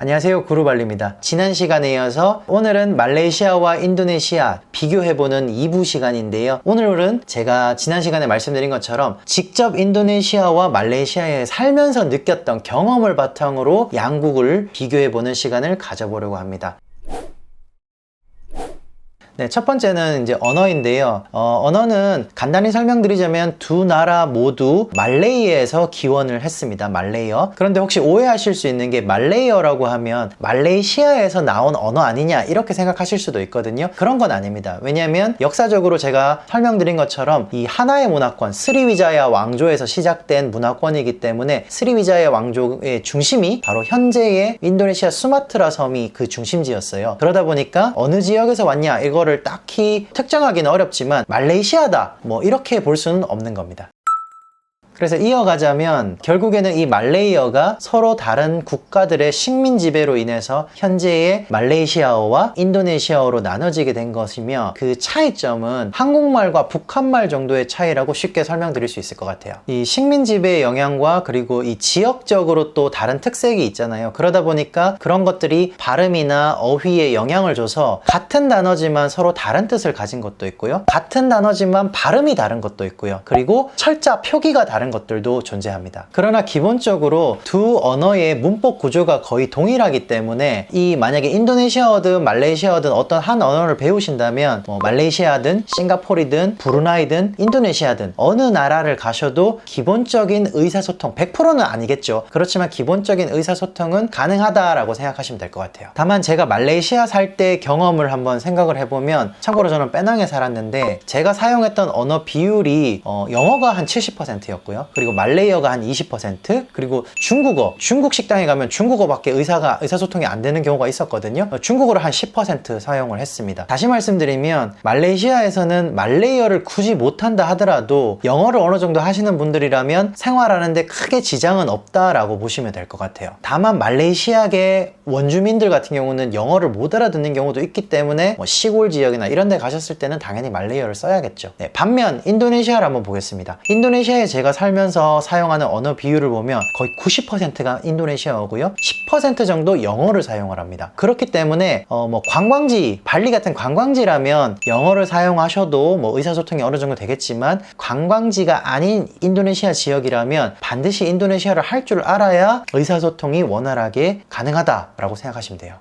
안녕하세요, 구루발리입니다. 지난 시간에 이어서 오늘은 말레이시아와 인도네시아 비교해보는 2부 시간인데요. 오늘은 제가 지난 시간에 말씀드린 것처럼 직접 인도네시아와 말레이시아에 살면서 느꼈던 경험을 바탕으로 양국을 비교해보는 시간을 가져보려고 합니다. 네, 첫 번째는 이제 언어인데요. 언어는 간단히 설명드리자면 두 나라 모두 말레이어에서 기원을 했습니다. 말레이어. 그런데 혹시 오해하실 수 있는 게 말레이어라고 하면 말레이시아에서 나온 언어 아니냐 이렇게 생각하실 수도 있거든요. 그런 건 아닙니다. 왜냐하면 역사적으로 제가 설명드린 것처럼 이 하나의 문화권, 스리위자야 왕조에서 시작된 문화권이기 때문에 스리위자야 왕조의 중심이 바로 현재의 인도네시아 수마트라 섬이 그 중심지였어요. 그러다 보니까 어느 지역에서 왔냐 이거를 딱히 특정하기는 어렵지만 말레이시아다 뭐 이렇게 볼 수는 없는 겁니다. 그래서 이어가자면 결국에는 이 말레이어가 서로 다른 국가들의 식민 지배로 인해서 현재의 말레이시아어와 인도네시아어로 나눠지게 된 것이며 그 차이점은 한국말과 북한말 정도의 차이라고 쉽게 설명드릴 수 있을 것 같아요. 이 식민 지배의 영향과 그리고 이 지역적으로 또 다른 특색이 있잖아요. 그러다 보니까 그런 것들이 발음이나 어휘에 영향을 줘서 같은 단어지만 서로 다른 뜻을 가진 것도 있고요. 같은 단어지만 발음이 다른 것도 있고요. 그리고 철자 표기가 다른 것들도 존재합니다. 그러나 기본적으로 두 언어의 문법 구조가 거의 동일하기 때문에 이 만약에 인도네시아어든 말레이시아어든 어떤 한 언어를 배우신다면 말레이시아든 싱가포르든 브루나이든 인도네시아든 어느 나라를 가셔도 기본적인 의사소통 100%는 아니겠죠. 그렇지만 기본적인 의사소통은 가능하다라고 생각하시면 될 것 같아요. 다만 제가 말레이시아 살 때 경험을 한번 생각을 해보면, 참고로 저는 페낭에 살았는데 제가 사용했던 언어 비율이 영어가 한 70%였고요. 그리고 말레이어가 한 20%, 그리고 중국어, 중국 식당에 가면 중국어밖에 의사소통이 안 되는 경우가 있었거든요. 중국어를 한 10% 사용을 했습니다. 다시 말씀드리면 말레이시아에서는 말레이어를 굳이 못한다 하더라도 영어를 어느 정도 하시는 분들이라면 생활하는데 크게 지장은 없다라고 보시면 될 것 같아요. 다만 말레이시아계 원주민들 같은 경우는 영어를 못 알아듣는 경우도 있기 때문에 시골 지역이나 이런 데 가셨을 때는 당연히 말레이어를 써야겠죠. 네, 반면 인도네시아를 한번 보겠습니다. 인도네시아에 제가 살면서 사용하는 언어 비율을 보면 거의 90%가 인도네시아어고요. 10% 정도 영어를 사용을 합니다. 그렇기 때문에 관광지, 발리 같은 관광지라면 영어를 사용하셔도 의사소통이 어느 정도 되겠지만, 관광지가 아닌 인도네시아 지역이라면 반드시 인도네시아를 할 줄 알아야 의사소통이 원활하게 가능하다라고 생각하시면 돼요.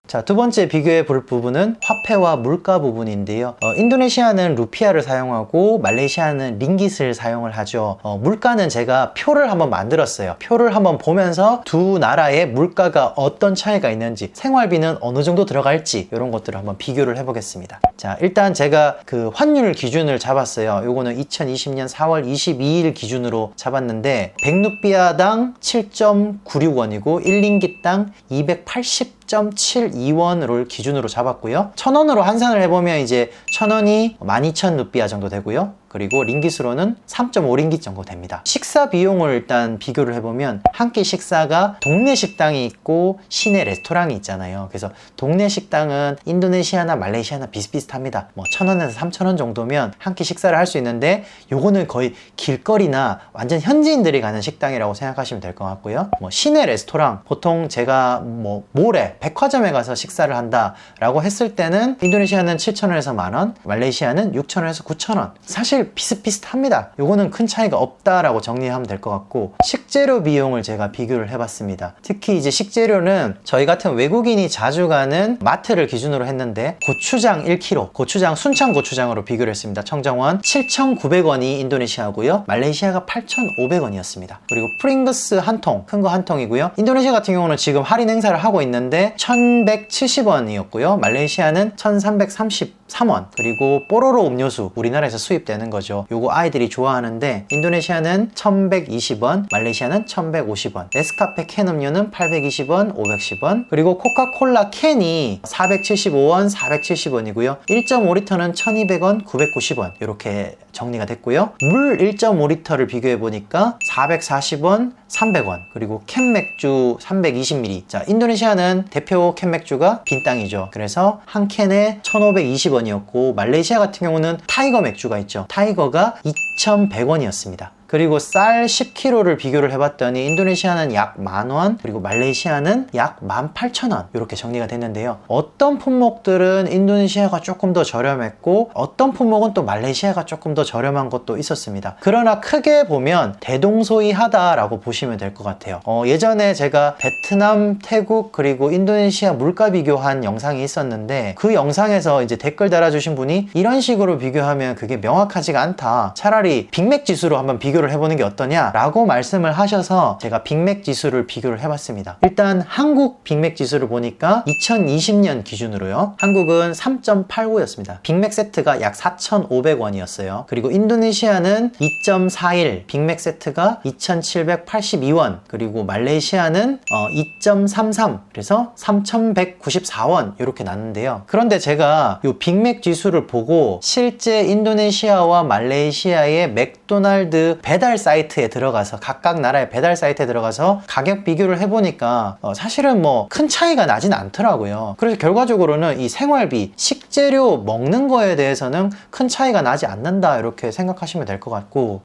자, 두 번째 비교해 볼 부분은 화폐와 물가 부분인데요. 인도네시아는 루피아를 사용하고 말레이시아는 링깃을 사용을 하죠. 물가는 제가 표를 한번 만들었어요. 표를 한번 보면서 두 나라의 물가가 어떤 차이가 있는지, 생활비는 어느 정도 들어갈지 이런 것들을 한번 비교를 해보겠습니다. 자, 일단 제가 그 환율 기준을 잡았어요. 요거는 2020년 4월 22일 기준으로 잡았는데 100루피아당 7.96원이고 1링깃당 280.72원을 기준으로 잡았고요. 1000원으로 환산을 해보면 이제 1000원이 12,000루피아 정도 되고요. 그리고 링깃으로는 3.5링깃 정도 됩니다. 식사 비용을 일단 비교를 해보면 한 끼 식사가 동네 식당이 있고 시내 레스토랑이 있잖아요. 그래서 동네 식당은 인도네시아나 말레이시아나 비슷비슷합니다. 1,000원에서 3,000원 정도면 한 끼 식사를 할 수 있는데, 요거는 거의 길거리나 완전 현지인들이 가는 식당이라고 생각하시면 될 것 같고요. 시내 레스토랑, 보통 제가 몰에 백화점에 가서 식사를 한다라고 했을 때는 인도네시아는 7,000원에서 만원, 말레이시아는 6,000원에서 9,000원. 사실 비슷비슷합니다. 요거는 큰 차이가 없다라고 정리하면 될 것 같고, 식재료 비용을 제가 비교를 해봤습니다. 특히 이제 식재료는 저희 같은 외국인이 자주 가는 마트를 기준으로 했는데, 고추장 1kg, 고추장 순창 고추장으로 비교를 했습니다. 청정원 7,900원이 인도네시아고요. 말레이시아가 8,500원이었습니다. 그리고 프링거스 한 통, 큰 거 한 통이고요. 인도네시아 같은 경우는 지금 할인 행사를 하고 있는데 1,170원이었고요. 말레이시아는 1,333원. 그리고 뽀로로 음료수, 우리나라에서 수입되는 거죠. 요거 아이들이 좋아하는데 인도네시아는 1,120원, 말레이시아는 1,150원. 네스카페 캔 음료는 820원, 510원. 그리고 코카콜라 캔이 475원, 470원이고요. 1.5리터는 1,200원, 990원. 이렇게 정리가 됐고요. 물 1.5리터를 비교해 보니까 440원, 300원. 그리고 캔 맥주 320ml. 자, 인도네시아는 대표 캔 맥주가 빈땅이죠. 그래서 한 캔에 1,520원이었고, 말레이시아 같은 경우는 타이거 맥주가 있죠. 타이거가 2,100원이었습니다. 그리고 쌀 10kg를 비교를 해봤더니 인도네시아는 약 10,000원, 그리고 말레이시아는 약 18,000원 이렇게 정리가 됐는데요. 어떤 품목들은 인도네시아가 조금 더 저렴했고 어떤 품목은 또 말레이시아가 조금 더 저렴한 것도 있었습니다. 그러나 크게 보면 대동소이하다라고 보시면 될 것 같아요. 예전에 제가 베트남, 태국 그리고 인도네시아 물가 비교한 영상이 있었는데 그 영상에서 이제 댓글 달아주신 분이 이런 식으로 비교하면 그게 명확하지가 않다, 차라리 빅맥 지수로 한번 비교를 해보는 게 어떠냐 라고 말씀을 하셔서 제가 빅맥 지수를 비교를 해봤습니다. 일단 한국 빅맥 지수를 보니까 2020년 기준으로요, 한국은 3.89였습니다. 빅맥 세트가 약 4,500원이었어요. 그리고 인도네시아는 2.41, 빅맥 세트가 2,782원, 그리고 말레이시아는 2.33, 그래서 3,194원 이렇게 났는데요. 그런데 제가 이 빅맥 지수를 보고 실제 인도네시아와 말레이시아의 맥도날드 배달 사이트에 들어가서, 각각 나라의 배달 사이트에 들어가서 가격 비교를 해보니까 사실은 뭐 큰 차이가 나진 않더라고요. 그래서 결과적으로는 이 생활비, 식재료 먹는 거에 대해서는 큰 차이가 나지 않는다 이렇게 생각하시면 될 것 같고,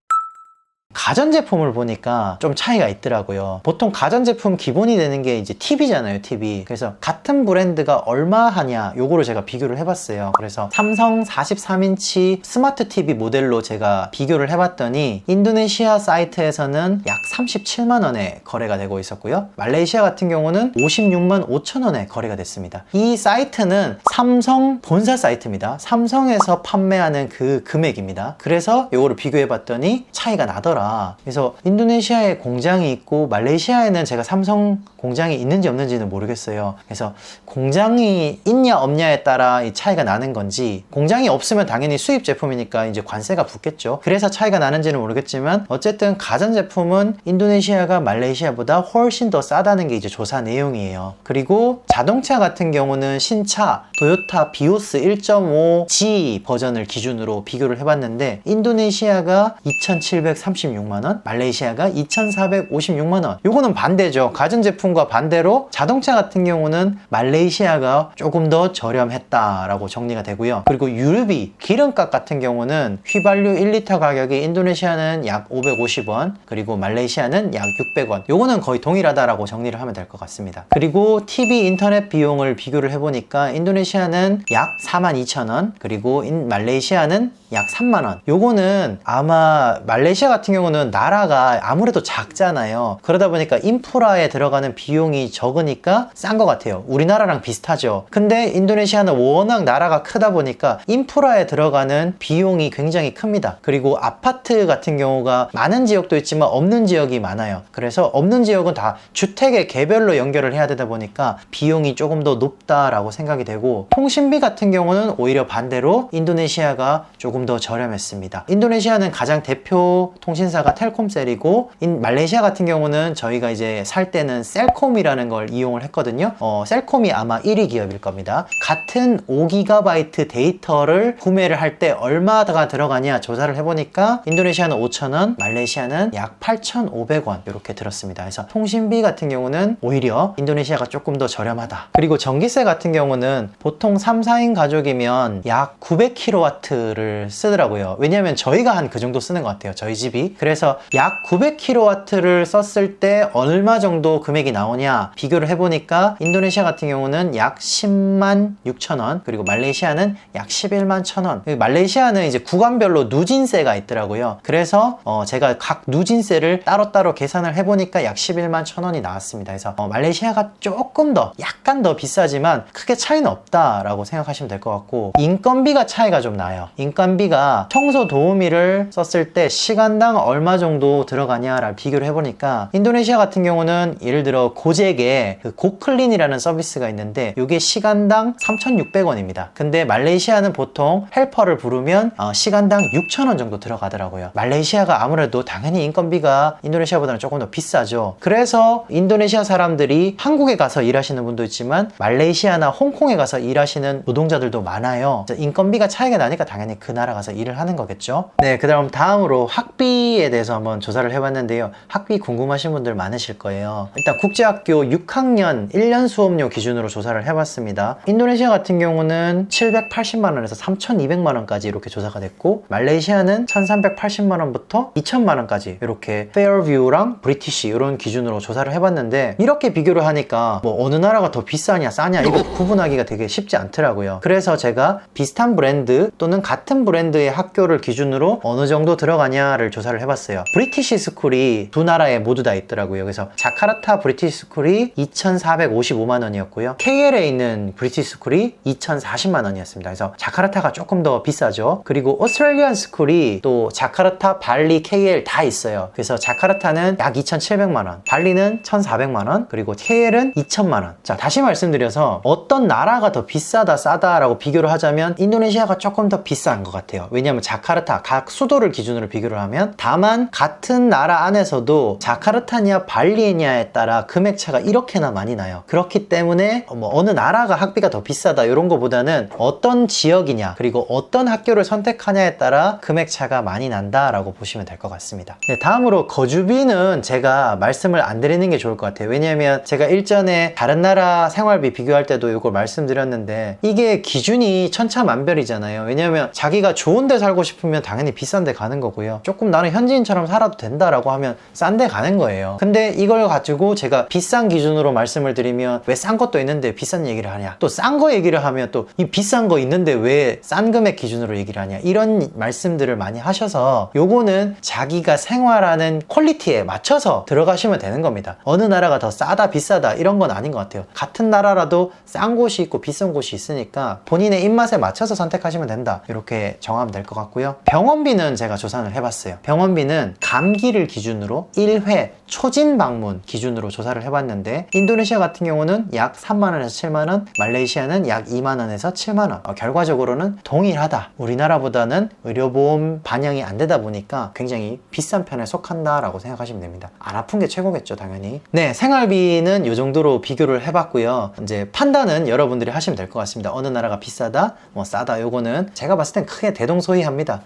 가전제품을 보니까 좀 차이가 있더라고요. 보통 가전제품 기본이 되는 게 이제 TV잖아요, TV. 그래서 같은 브랜드가 얼마 하냐 요거를 제가 비교를 해봤어요. 그래서 삼성 43인치 스마트 TV 모델로 제가 비교를 해봤더니 인도네시아 사이트에서는 약 37만원에 거래가 되고 있었고요, 말레이시아 같은 경우는 56만 5천원에 거래가 됐습니다. 이 사이트는 삼성 본사 사이트입니다. 삼성에서 판매하는 그 금액입니다. 그래서 요거를 비교해봤더니 차이가 나더라. 그래서 인도네시아에 공장이 있고 말레이시아에는 제가 삼성 공장이 있는지 없는지는 모르겠어요. 그래서 공장이 있냐 없냐에 따라 이 차이가 나는 건지, 공장이 없으면 당연히 수입 제품이니까 이제 관세가 붙겠죠. 그래서 차이가 나는지는 모르겠지만 어쨌든 가전제품은 인도네시아가 말레이시아보다 훨씬 더 싸다는 게 이제 조사 내용이에요. 그리고 자동차 같은 경우는 신차 토요타 비오스 1.5G 버전을 기준으로 비교를 해봤는데 인도네시아가 2,736만원, 말레이시아가 2,456만원. 요거는 반대죠. 가전제품과 반대로 자동차 같은 경우는 말레이시아가 조금 더 저렴했다라고 정리가 되고요. 그리고 유류비, 기름값 같은 경우는 휘발유 1리터 가격이 인도네시아는 약 550원, 그리고 말레이시아는 약 600원. 요거는 거의 동일하다라고 정리를 하면 될 것 같습니다. 그리고 TV 인터넷 비용을 비교를 해보니까 인도네시아는 약 42,000원, 그리고 말레이시아는 약 3만원. 요거는 아마 말레이시아 같은 경우는 나라가 아무래도 작잖아요. 그러다 보니까 인프라에 들어가는 비용이 적으니까 싼 것 같아요. 우리나라랑 비슷하죠. 근데 인도네시아는 워낙 나라가 크다 보니까 인프라에 들어가는 비용이 굉장히 큽니다. 그리고 아파트 같은 경우가 많은 지역도 있지만 없는 지역이 많아요. 그래서 없는 지역은 다 주택의 개별로 연결을 해야 되다 보니까 비용이 조금 더 높다라고 생각이 되고, 통신비 같은 경우는 오히려 반대로 인도네시아가 조금 더 저렴했습니다. 인도네시아는 가장 대표 통신사가 텔콤셀이고, 말레이시아 같은 경우는 저희가 이제 살 때는 셀콤이라는 걸 이용을 했거든요. 셀콤이 아마 1위 기업일 겁니다. 같은 5GB 데이터를 구매를 할 때 얼마가 들어가냐 조사를 해보니까 인도네시아는 5,000원, 말레이시아는 약 8,500원 이렇게 들었습니다. 그래서 통신비 같은 경우는 오히려 인도네시아가 조금 더 저렴하다. 그리고 전기세 같은 경우는 보통 3, 4인 가족이면 약 900kW를 쓰더라고요. 왜냐하면 저희가 한 그 정도 쓰는 것 같아요, 저희 집이. 그래서 약 900kW를 썼을 때 얼마 정도 금액이 나오냐 비교를 해보니까 인도네시아 같은 경우는 약 10만 6천원, 그리고 말레이시아는 약 11만 1천원. 말레이시아는 이제 구간별로 누진세가 있더라고요. 그래서 제가 각 누진세를 따로따로 계산을 해보니까 약 11만 1천원이 나왔습니다. 그래서 말레이시아가 조금 더 약간 더 비싸지만 크게 차이는 없다라고 생각하시면 될 것 같고, 인건비가 차이가 좀 나요. 인건비가 청소 도우미를 썼을 때 시간당 얼마 정도 들어가냐를 비교를 해보니까 인도네시아 같은 경우는 예를 들어 고잭에 그 고클린이라는 서비스가 있는데 이게 시간당 3,600원입니다. 근데 말레이시아는 보통 헬퍼를 부르면 시간당 6,000원 정도 들어가더라고요. 말레이시아가 아무래도 당연히 인건비가 인도네시아보다는 조금 더 비싸죠. 그래서 인도네시아 사람들이 한국에 가서 일하시는 분도 있지만 말레이시아나 홍콩에 가서 일하시는 노동자들도 많아요. 인건비가 차이가 나니까 당연히 그 나라 가서 일을 하는 거겠죠. 네, 그 다음으로 학비 학비에 대해서 한번 조사를 해봤는데요. 학비 궁금하신 분들 많으실 거예요. 일단 국제학교 6학년 1년 수업료 기준으로 조사를 해봤습니다. 인도네시아 같은 경우는 780만원에서 3200만원까지 이렇게 조사가 됐고, 말레이시아는 1380만원부터 2000만원까지 이렇게 페어뷰랑 브리티시 이런 기준으로 조사를 해봤는데, 이렇게 비교를 하니까 뭐 어느 나라가 더 비싸냐 싸냐 이거 구분하기가 되게 쉽지 않더라고요. 그래서 제가 비슷한 브랜드 또는 같은 브랜드의 학교를 기준으로 어느 정도 들어가냐를 조사를 해봤어요. 브리티시 스쿨이 두 나라에 모두 다 있더라고요. 그래서 자카르타 브리티시 스쿨이 2,455만원이었고요. KL에 있는 브리티시 스쿨이 2,040만원이었습니다. 그래서 자카르타가 조금 더 비싸죠. 그리고 오스트레일리안 스쿨이 또 자카르타, 발리, KL 다 있어요. 그래서 자카르타는 약 2,700만원, 발리는 1,400만원, 그리고 KL은 2,000만원. 자, 다시 말씀드려서 어떤 나라가 더 비싸다 싸다라고 비교를 하자면 인도네시아가 조금 더 비싼 것 같아요. 왜냐하면 자카르타 각 수도를 기준으로 비교를 하면, 다만 같은 나라 안에서도 자카르타냐 발리냐에 따라 금액 차가 이렇게나 많이 나요. 그렇기 때문에 뭐 어느 나라가 학비가 더 비싸다 이런 거보다는 어떤 지역이냐 그리고 어떤 학교를 선택하냐에 따라 금액 차가 많이 난다라고 보시면 될 것 같습니다. 네, 다음으로 거주비는 제가 말씀을 안 드리는 게 좋을 것 같아요. 왜냐하면 제가 일전에 다른 나라 생활비 비교할 때도 이걸 말씀드렸는데, 이게 기준이 천차만별이잖아요. 왜냐하면 자기가 좋은 데 살고 싶으면 당연히 비싼 데 가는 거고요. 조금 나는 현지인처럼 살아도 된다라고 하면 싼 데 가는 거예요. 근데 이걸 가지고 제가 비싼 기준으로 말씀을 드리면 왜 싼 것도 있는데 비싼 얘기를 하냐, 또 싼 거 얘기를 하면 또 이 비싼 거 있는데 왜 싼 금액 기준으로 얘기를 하냐, 이런 말씀들을 많이 하셔서 요거는 자기가 생활하는 퀄리티에 맞춰서 들어가시면 되는 겁니다. 어느 나라가 더 싸다 비싸다 이런 건 아닌 것 같아요. 같은 나라라도 싼 곳이 있고 비싼 곳이 있으니까 본인의 입맛에 맞춰서 선택하시면 된다, 이렇게 정하면 될 것 같고요. 병원비는 제가 조사를 해봤어요. 병원비는 감기를 기준으로 1회 초진 방문 기준으로 조사를 해봤는데, 인도네시아 같은 경우는 약 3만원에서 7만원, 말레이시아는 약 2만원에서 7만원. 결과적으로는 동일하다. 우리나라보다는 의료보험 반영이 안 되다 보니까 굉장히 비싼 편에 속한다라고 생각하시면 됩니다. 안 아픈 게 최고겠죠, 당연히. 네, 생활비는 이 정도로 비교를 해봤고요. 이제 판단은 여러분들이 하시면 될 것 같습니다. 어느 나라가 비싸다, 뭐 싸다, 요거는 제가 봤을 땐 크게 대동소이합니다.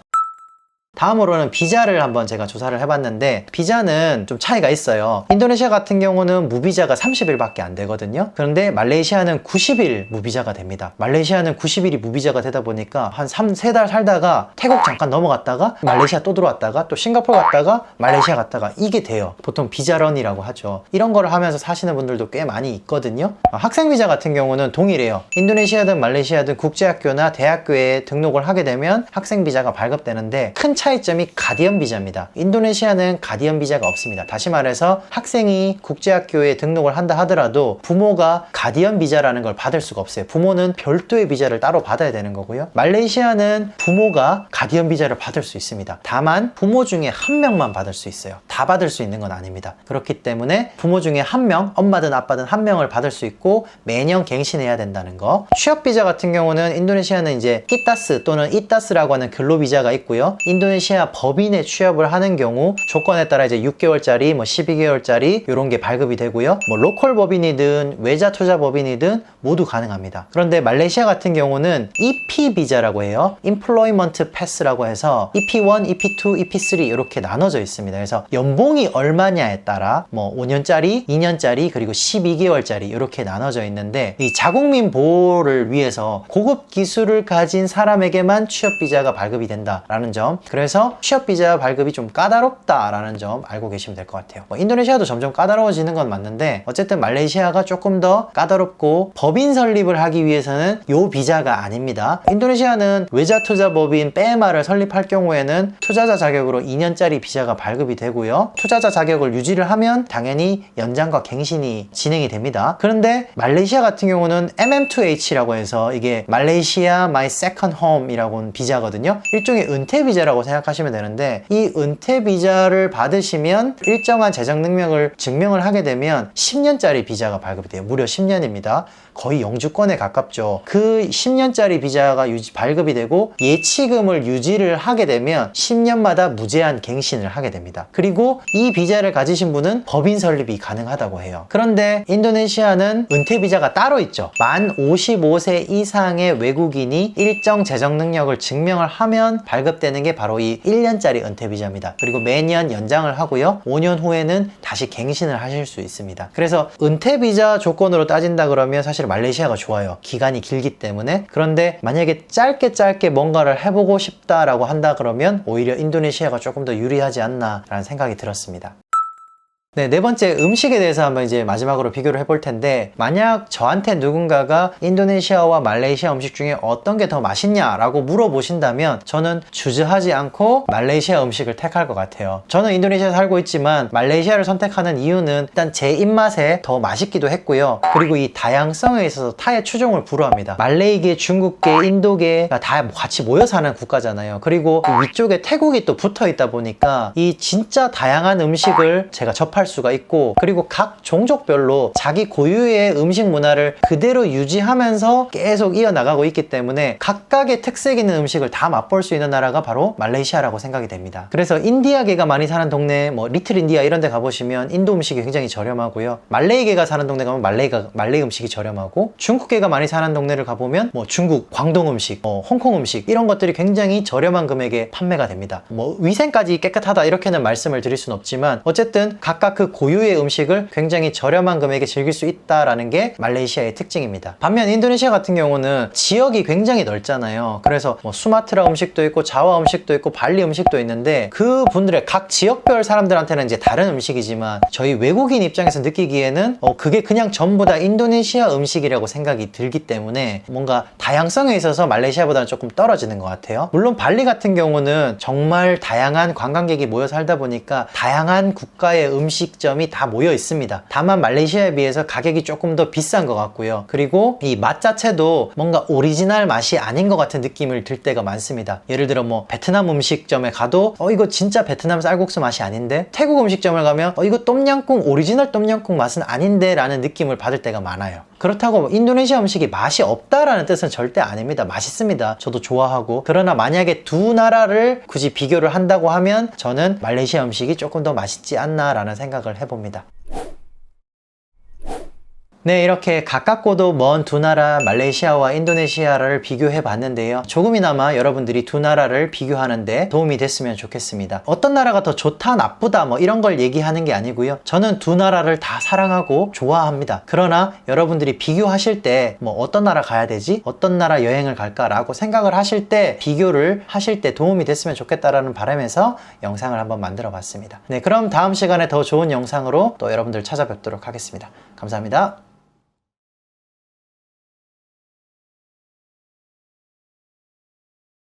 다음으로는 비자를 한번 제가 조사를 해봤는데, 비자는 좀 차이가 있어요. 인도네시아 같은 경우는 무비자가 30일밖에 안 되거든요. 그런데 말레이시아는 90일 무비자가 됩니다. 말레이시아는 90일이 무비자가 되다 보니까 한 3달 살다가 태국 잠깐 넘어갔다가 말레이시아 또 들어왔다가 또 싱가포르 갔다가 말레이시아 갔다가 이게 돼요. 보통 비자런이라고 하죠. 이런 거를 하면서 사시는 분들도 꽤 많이 있거든요. 학생 비자 같은 경우는 동일해요. 인도네시아든 말레이시아든 국제학교나 대학교에 등록을 하게 되면 학생 비자가 발급되는데, 큰 차이점이 가디언 비자입니다. 인도네시아는 가디언 비자가 없습니다. 다시 말해서 학생이 국제학교에 등록을 한다 하더라도 부모가 가디언 비자라는 걸 받을 수가 없어요. 부모는 별도의 비자를 따로 받아야 되는 거고요. 말레이시아는 부모가 가디언 비자를 받을 수 있습니다. 다만 부모 중에 한 명만 받을 수 있어요. 다 받을 수 있는 건 아닙니다. 그렇기 때문에 부모 중에 한 명, 엄마든 아빠든 한 명을 받을 수 있고 매년 갱신해야 된다는 거. 취업 비자 같은 경우는 인도네시아는 이제 키타스 또는 이타스라고 하는 근로 비자가 있고요. 인도네시아 법인에 취업을 하는 경우 조건에 따라 이제 6개월짜리, 뭐 12개월짜리 이런 게 발급이 되고요. 뭐 로컬 법인이든 외자 투자 법인이든 모두 가능합니다. 그런데 말레이시아 같은 경우는 EP 비자라고 해요. Employment Pass라고 해서 EP1, EP2, EP3 이렇게 나눠져 있습니다. 그래서 연봉이 얼마냐에 따라 뭐 5년짜리, 2년짜리, 그리고 12개월짜리 이렇게 나눠져 있는데, 이 자국민 보호를 위해서 고급 기술을 가진 사람에게만 취업 비자가 발급이 된다라는 점. 그래서 취업 비자 발급이 좀 까다롭다라는 점 알고 계시면 될 것 같아요. 인도네시아도 점점 까다로워지는 건 맞는데, 어쨌든 말레이시아가 조금 더 까다롭고, 법인 설립을 하기 위해서는 요 비자가 아닙니다. 인도네시아는 외자 투자 법인 PEMA를 설립할 경우에는 투자자 자격으로 2년짜리 비자가 발급이 되고요. 투자자 자격을 유지를 하면 당연히 연장과 갱신이 진행이 됩니다. 그런데 말레이시아 같은 경우는 MM2H라고 해서 이게 말레이시아 My Second Home 이라고 비자거든요. 일종의 은퇴 비자라고 생각하시면 되는데, 이 은퇴 비자를 받으시면 일정한 재정 능력을 증명을 하게 되면 10년짜리 비자가 발급이 돼요. 무려 10년입니다. 거의 영주권에 가깝죠. 그 10년짜리 비자가 발급이 되고 예치금을 유지를 하게 되면 10년마다 무제한 갱신을 하게 됩니다. 그리고 이 비자를 가지신 분은 법인 설립이 가능하다고 해요. 그런데 인도네시아는 은퇴 비자가 따로 있죠. 만 55세 이상의 외국인이 일정 재정 능력을 증명을 하면 발급되는 게 바로 이 1년짜리 은퇴 비자입니다. 그리고 매년 연장을 하고요. 5년 후에는 다시 갱신을 하실 수 있습니다. 그래서 은퇴 비자 조건으로 따진다 그러면 사실 말레이시아가 좋아요. 기간이 길기 때문에. 그런데 만약에 짧게 뭔가를 해보고 싶다라고 한다 그러면 오히려 인도네시아가 조금 더 유리하지 않나 라는 생각이 들었습니다. 네, 네 번째 음식에 대해서 한번 이제 마지막으로 비교를 해볼 텐데, 만약 저한테 누군가가 인도네시아와 말레이시아 음식 중에 어떤 게 더 맛있냐라고 물어보신다면 저는 주저하지 않고 말레이시아 음식을 택할 것 같아요. 저는 인도네시아에 살고 있지만 말레이시아를 선택하는 이유는 일단 제 입맛에 더 맛있기도 했고요. 그리고 이 다양성에 있어서 타의 추종을 불허합니다. 말레이계, 중국계, 인도계가 다 같이 모여 사는 국가잖아요. 그리고 그 위쪽에 태국이 또 붙어 있다 보니까 이 진짜 다양한 음식을 제가 접할 수가 있고, 그리고 각 종족별로 자기 고유의 음식 문화를 그대로 유지하면서 계속 이어나가고 있기 때문에 각각의 특색 있는 음식을 다 맛볼 수 있는 나라가 바로 말레이시아라고 생각이 됩니다. 그래서 인디아계가 많이 사는 동네, 뭐 리틀 인디아 이런 데 가보시면 인도 음식이 굉장히 저렴하고요. 말레이계가 사는 동네 가면 말레이 음식이 저렴하고, 중국계가 많이 사는 동네를 가보면 뭐 중국, 광동 음식, 홍콩 음식 이런 것들이 굉장히 저렴한 금액에 판매가 됩니다. 뭐 위생까지 깨끗하다 이렇게는 말씀을 드릴 수는 없지만 어쨌든 각각 그 고유의 음식을 굉장히 저렴한 금액에 즐길 수 있다라는 게 말레이시아의 특징입니다. 반면 인도네시아 같은 경우는 지역이 굉장히 넓잖아요. 그래서 뭐 수마트라 음식도 있고 자와 음식도 있고 발리 음식도 있는데, 그 분들의 각 지역별 사람들한테는 이제 다른 음식이지만 저희 외국인 입장에서 느끼기에는 그게 그냥 전부 다 인도네시아 음식이라고 생각이 들기 때문에 뭔가 다양성에 있어서 말레이시아보다는 조금 떨어지는 것 같아요. 물론 발리 같은 경우는 정말 다양한 관광객이 모여 살다 보니까 다양한 국가의 음식점이 다 모여 있습니다. 다만 말레이시아에 비해서 가격이 조금 더 비싼 것 같고요. 그리고 이 맛 자체도 뭔가 오리지널 맛이 아닌 것 같은 느낌을 들 때가 많습니다. 예를 들어 뭐 베트남 음식점에 가도 이거 진짜 베트남 쌀국수 맛이 아닌데, 태국 음식점을 가면 이거 똠양꿍 오리지널 똠양꿍 맛은 아닌데 라는 느낌을 받을 때가 많아요. 그렇다고 인도네시아 음식이 맛이 없다라는 뜻은 절대 아닙니다. 맛있습니다. 저도 좋아하고. 그러나 만약에 두 나라를 굳이 비교를 한다고 하면 저는 말레이시아 음식이 조금 더 맛있지 않나 라는 생각을 해봅니다. 네, 이렇게 가깝고도 먼 두 나라 말레이시아와 인도네시아를 비교해 봤는데요. 조금이나마 여러분들이 두 나라를 비교하는데 도움이 됐으면 좋겠습니다. 어떤 나라가 더 좋다 나쁘다 뭐 이런 걸 얘기하는 게 아니고요. 저는 두 나라를 다 사랑하고 좋아합니다. 그러나 여러분들이 비교하실 때 뭐 어떤 나라 가야 되지? 어떤 나라 여행을 갈까? 라고 생각을 하실 때, 비교를 하실 때 도움이 됐으면 좋겠다라는 바람에서 영상을 한번 만들어 봤습니다. 네, 그럼 다음 시간에 더 좋은 영상으로 또 여러분들 찾아뵙도록 하겠습니다. 감사합니다.